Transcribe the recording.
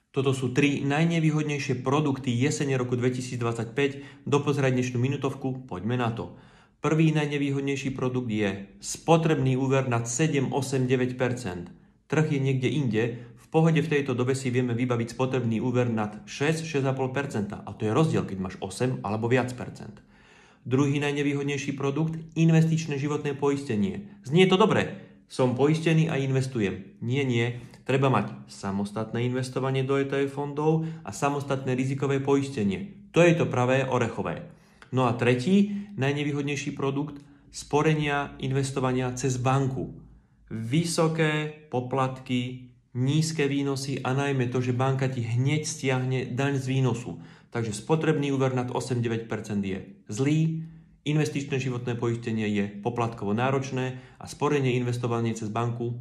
Toto sú 3 najnevýhodnejšie produkty jesene roku 2025. Dopozerať dnešnú minutovku, poďme na to. Prvý najnevýhodnejší produkt je spotrebný úver nad 7, 8, 9%. Trh je niekde inde, v pohode v tejto dobe si vieme vybaviť spotrebný úver nad 6, 6,5%. A to je rozdiel, keď máš 8 alebo viac percent. Druhý najnevýhodnejší produkt, investičné životné poistenie. Znie to dobre, som poistený a investujem. Nie. Treba mať samostatné investovanie do ETF fondov a samostatné rizikové poistenie. To je to pravé orechové. No a tretí, najnevýhodnejší produkt, sporenia investovania cez banku. Vysoké poplatky, nízke výnosy a najmä to, že banka ti hneď stiahne daň z výnosu. Takže spotrebný úver nad 8-9% je zlý, investičné životné poistenie je poplatkovo náročné a sporenie investovanie cez banku